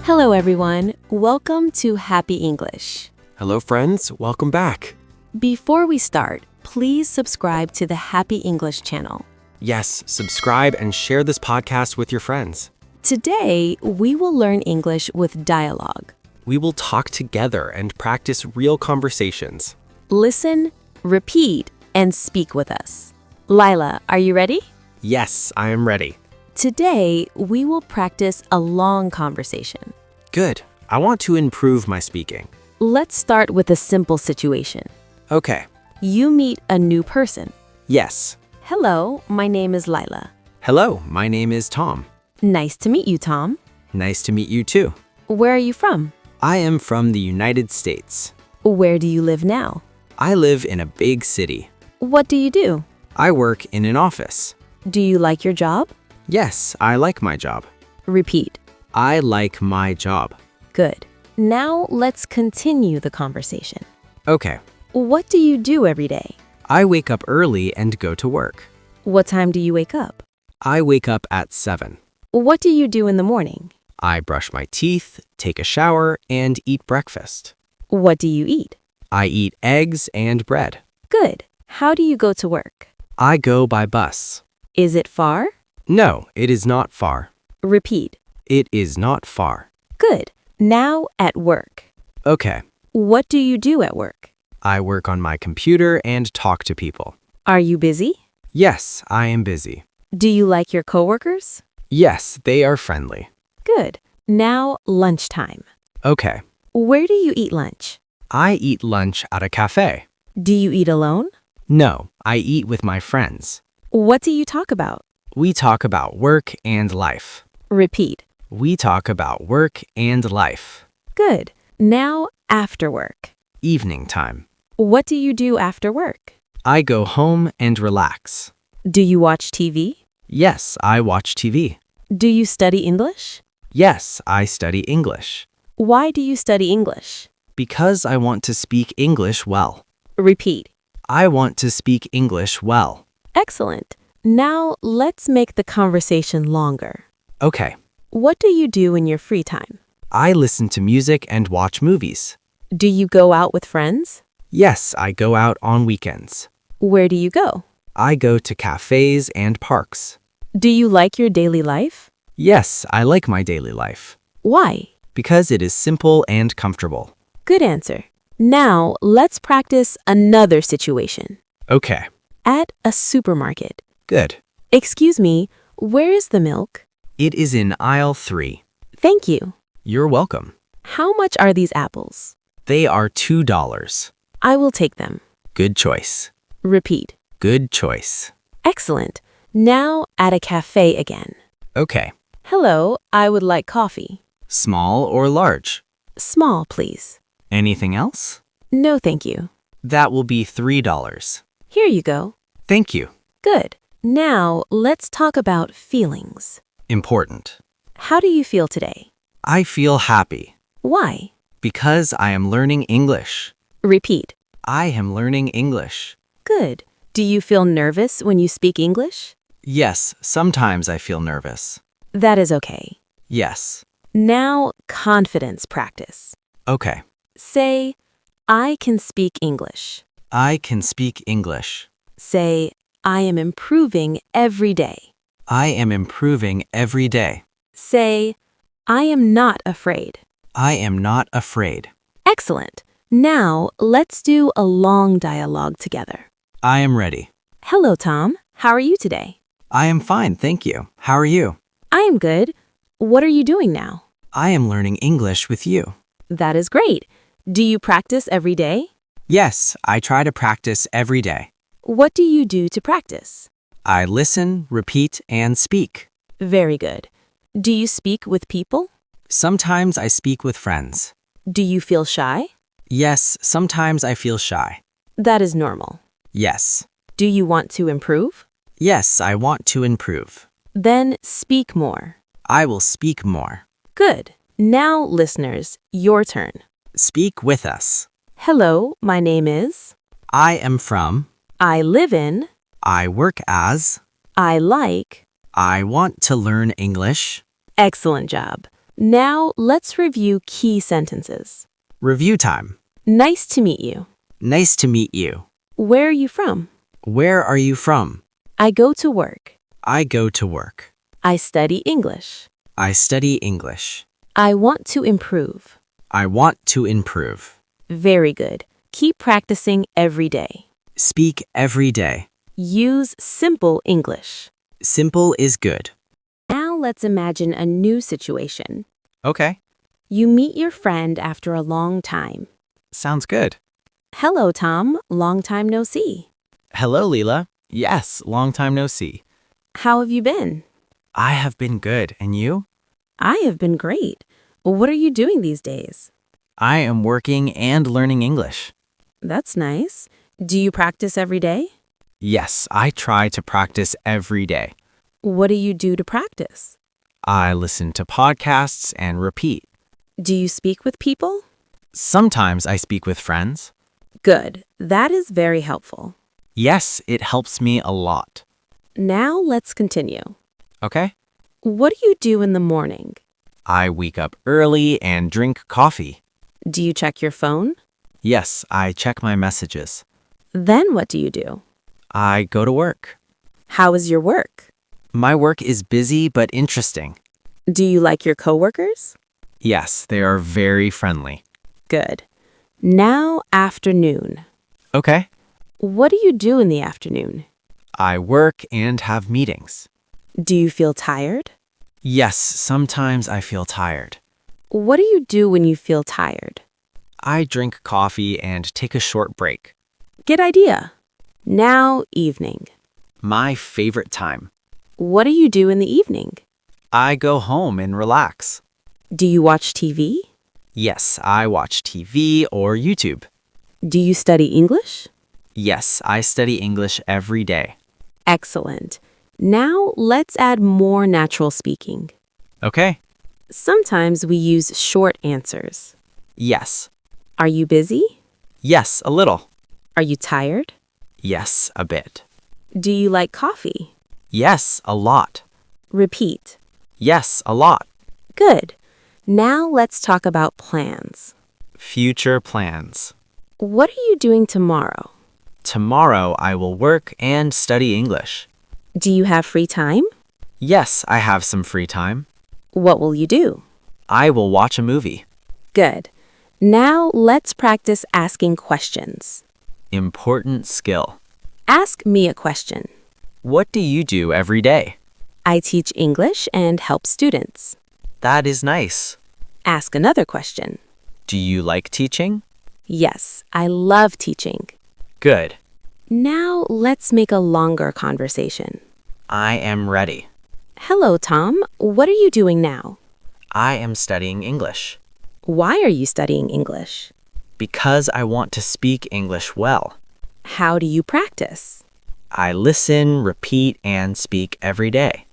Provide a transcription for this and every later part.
Hello, everyone. Welcome to Happy English. Hello, friends. Welcome back. Before we start, please subscribe to the Happy English channel. Yes, subscribe and share this podcast with your friends. Today, we will learn English with dialogue. We will talk together and practice real conversations. Listen, repeat, and speak with us. Lila, are you ready? Yes, I am ready. Today, we will practice a long conversation. Good. I want to improve my speaking. Let's start with a simple situation. Okay. You meet a new person. Yes. Hello, my name is Lila. Hello, my name is Tom. Nice to meet you, Tom. Nice to meet you too. Where are you from? I am from the United States. Where do you live now? I live in a big city. What do you do? I work in an office. Do you like your job? Yes, I like my job. Repeat. I like my job. Good. Now let's continue the conversation. Okay. What do you do every day? I wake up early and go to work. What time do you wake up? I wake up at 7. What do you do in the morning? I brush my teeth, take a shower, and eat breakfast. What do you eat? I eat eggs and bread. Good. How do you go to work? I go by bus. Is it far? No, it is not far. Repeat. It is not far. Good. Now at work. Okay. What do you do at work? I work on my computer and talk to people. Are you busy? Yes, I am busy. Do you like your coworkers? Yes, they are friendly. Good. Now lunchtime. Okay. Where do you eat lunch? I eat lunch at a cafe. Do you eat alone? No, I eat with my friends. What do you talk about? We talk about work and life. Repeat. We talk about work and life. Good. Now after work. Evening time. What do you do after work? I go home and relax. Do you watch TV? Yes, I watch TV. Do you study English? Yes, I study English. Why do you study English? Because I want to speak English well. Repeat. I want to speak English well. Excellent. Now let's make the conversation longer. Okay. What do you do in your free time? I listen to music and watch movies. Do you go out with friends? Yes, I go out on weekends. Where do you go? I go to cafes and parks. Do you like your daily life? Yes, I like my daily life. Why? Because it is simple and comfortable. Good answer. Now let's practice another situation. Okay. At a supermarket. Good. Excuse me, where is the milk? It is in aisle 3. Thank you. You're welcome. How much are these apples? They are $2. I will take them. Good choice. Repeat. Good choice. Excellent. Now at a cafe again. Okay. Hello, I would like coffee. Small or large? Small, please. Anything else? No, thank you. That will be $3. Here you go. Thank you. Good. Now let's talk about feelings. Important. How do you feel today? I feel happy. Why? Because I am learning English. Repeat. I am learning English. Good. Do you feel nervous when you speak English? Yes, sometimes I feel nervous. That is okay. Yes. Now, confidence practice. Okay. Say, I can speak English. I can speak English. Say, I am improving every day. I am improving every day. Say, I am not afraid. I am not afraid. Excellent. Now, let's do a long dialogue together. I am ready. Hello, Tom. How are you today? I am fine, thank you. How are you? I am good. What are you doing now? I am learning English with you. That is great. Do you practice every day? Yes, I try to practice every day. What do you do to practice? I listen, repeat, and speak. Very good. Do you speak with people? Sometimes I speak with friends. Do you feel shy? Yes, sometimes I feel shy. That is normal. Yes. Do you want to improve? Yes, I want to improve. Then speak more. I will speak more. Good. Now, listeners, your turn. Speak with us. Hello, my name is. I am from. I live in. I work as. I like. I want to learn English. Excellent job. Now, let's review key sentences. Review time. Nice to meet you. Nice to meet you. Where are you from? Where are you from? I go to work. I go to work. I study English. I study English. I want to improve. I want to improve. Very good. Keep practicing every day. Speak every day. Use simple English. Simple is good. Now let's imagine a new situation. Okay. You meet your friend after a long time. Sounds good. Hello, Tom. Long time no see. Hello, Leela. Yes, long time no see. How have you been? I have been good. And you? I have been great. What are you doing these days? I am working and learning English. That's nice. Do you practice every day? Yes, I try to practice every day. What do you do to practice? I listen to podcasts and repeat. Do you speak with people? Sometimes I speak with friends. Good. That is very helpful. Yes, it helps me a lot. Now let's continue. Okay? What do you do in the morning? I wake up early and drink coffee. Do you check your phone? Yes, I check my messages. Then what do you do? I go to work. How is your work? My work is busy but interesting. Do you like your coworkers? Yes, they are very friendly. Good. Now afternoon. Okay. What do you do in the afternoon? I work and have meetings. Do you feel tired? Yes, sometimes I feel tired. What do you do when you feel tired? I drink coffee and take a short break. Good idea. Now evening. My favorite time. What do you do in the evening? I go home and relax. Do you watch TV? Yes, I watch TV or YouTube. Do you study English? Yes, I study English every day. Excellent. Now let's add more natural speaking. Okay. Sometimes we use short answers. Yes. Are you busy? Yes, a little. Are you tired? Yes, a bit. Do you like coffee? Yes, a lot. Repeat. Yes, a lot. Good. Now let's talk about plans. Future plans. What are you doing tomorrow? Tomorrow I will work and study English. Do you have free time? Yes, I have some free time. What will you do? I will watch a movie. Good. Now let's practice asking questions. Important skill. Ask me a question. What do you do every day? I teach English and help students. That is nice. Ask another question. Do you like teaching? Yes, I love teaching. Good. Now let's make a longer conversation. I am ready. Hello, Tom. What are you doing now? I am studying English. Why are you studying English? Because I want to speak English well. How do you practice? I listen, repeat, and speak every day.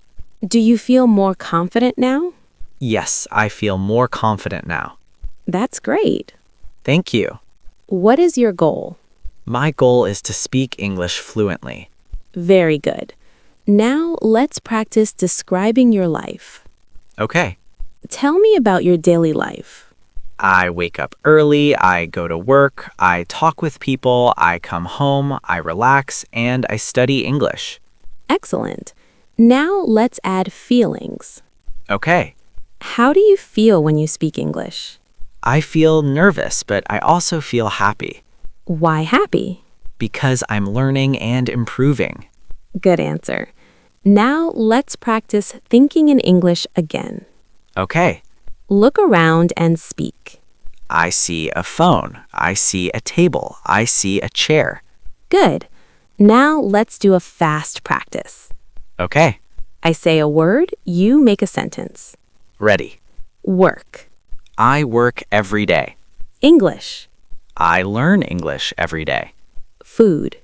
Do you feel more confident now? Yes, I feel more confident now. That's great. Thank you. What is your goal? My goal is to speak English fluently. Very good. Now let's practice describing your life. Okay. Tell me about your daily life. I wake up early, I go to work, I talk with people, I come home, I relax, and I study English. Excellent. Now let's add feelings. Okay. How do you feel when you speak English? I feel nervous, but I also feel happy Why happy? because I'm learning and improving. Good answer. Now let's practice thinking in English again. Okay. Look around and speak. I see a phone. I see a table. I see a chair. Good. Now let's do a fast practice. Okay. I say a word, you make a sentence. Ready. Work. I work every day. English. I learn English every day. Food.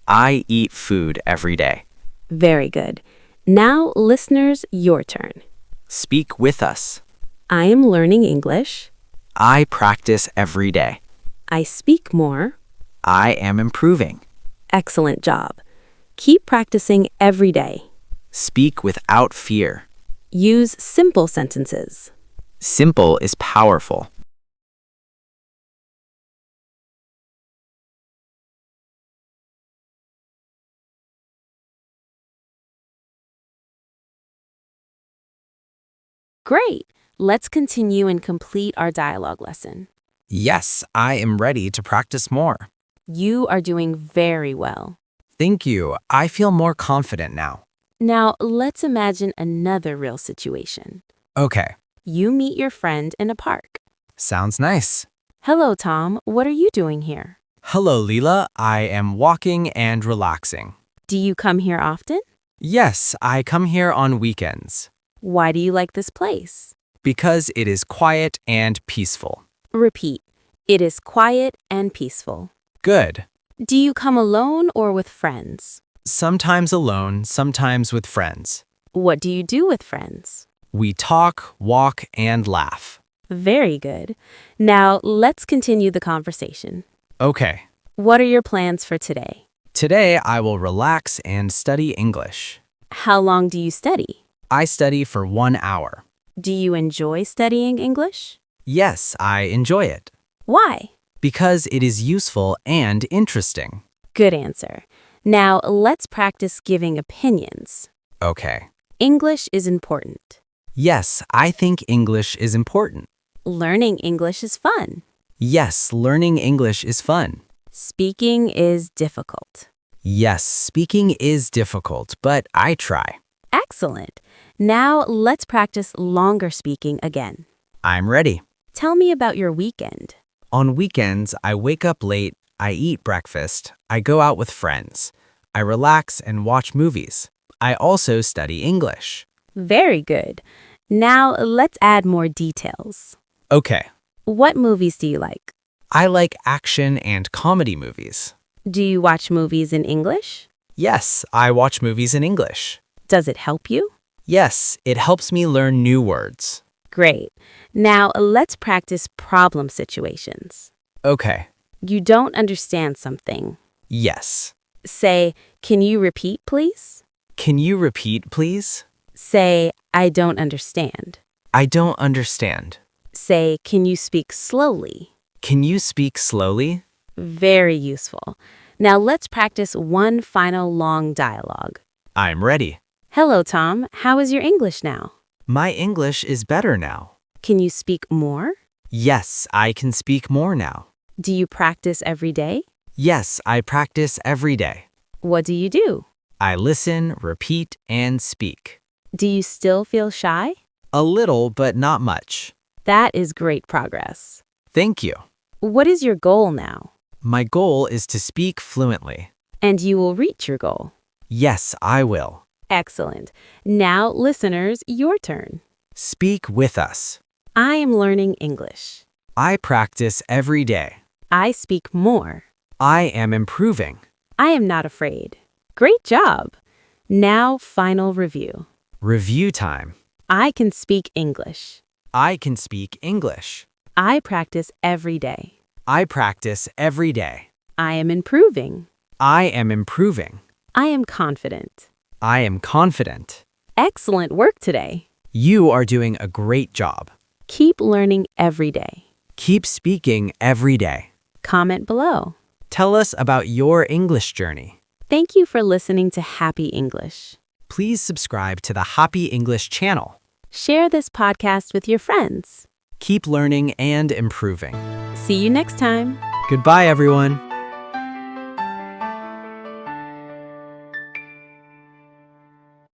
I eat food every day. Very good. Now, listeners, your turn. Speak with us. I am learning English. I practice every day. I speak more. I am improving. Excellent job. Keep practicing every day. Speak without fear. Use simple sentences. Simple is powerful. Great! Let's continue and complete our dialogue lesson. Yes, I am ready to practice more. You are doing very well. Thank you. I feel more confident now. Now, let's imagine another real situation. Okay, You meet your friend in a park. sounds nice. Hello, Tom. What are you doing here? Hello, Leela. I am walking and relaxing. Do you come here often? Yes, I come here on weekends Why do you like this place? because it is quiet and peaceful. Repeat. It is quiet and peaceful. Good. Do you come alone or with friends? Sometimes alone, sometimes with friends. What do you do with friends? We talk, walk, and laugh. Very good. Now, let's continue the conversation. Okay, What are your plans for today? today I will relax and study English. How long do you study? I study for 1 hour. Do you enjoy studying English? Yes, I enjoy it. Why? Because it is useful and interesting. Good answer. Now, let's practice giving opinions. Okay. English is important. Yes, I think English is important. Learning English is fun. Yes, learning English is fun. Speaking is difficult. Yes, speaking is difficult, but I try. Excellent. Now, let's practice longer speaking again. I'm ready. Tell me about your weekend. On weekends, I wake up late, I eat breakfast, I go out with friends, I relax and watch movies. I also study English. Very good. Now, let's add more details. Okay. What movies do you like? I like action and comedy movies. Do you watch movies in English? Yes, I watch movies in English. Does it help you? Yes, it helps me learn new words. Great. Now, let's practice problem situations. Okay. You don't understand something. Yes. Say, can you repeat, please? Can you repeat, please? Say, I don't understand. I don't understand. Say, can you speak slowly? Can you speak slowly? Very useful. Now let's practice one final long dialogue. I'm ready. Hello, Tom. How is your English now? My English is better now. Can you speak more? Yes, I can speak more now. Do you practice every day? Yes, I practice every day. What do you do? I listen, repeat, and speak. Do you still feel shy? A little, but not much. That is great progress. Thank you. What is your goal now? My goal is to speak fluently. And you will reach your goal. Yes, I will. Excellent. Now, listeners, your turn. Speak with us. I am learning English. I practice every day. I speak more. I am improving. I am not afraid. Great job. Now, final review. Review time. I can speak English. I can speak English. I practice every day. I practice every day. I am improving. I am improving. I am confident. I am confident. Excellent work today. You are doing a great job. Keep learning every day. Keep speaking every day. Comment below. Tell us about your English journey. Thank you for listening to Happy English. Please subscribe to the Happy English channel. Share this podcast with your friends. Keep learning and improving. See you next time. Goodbye, everyone.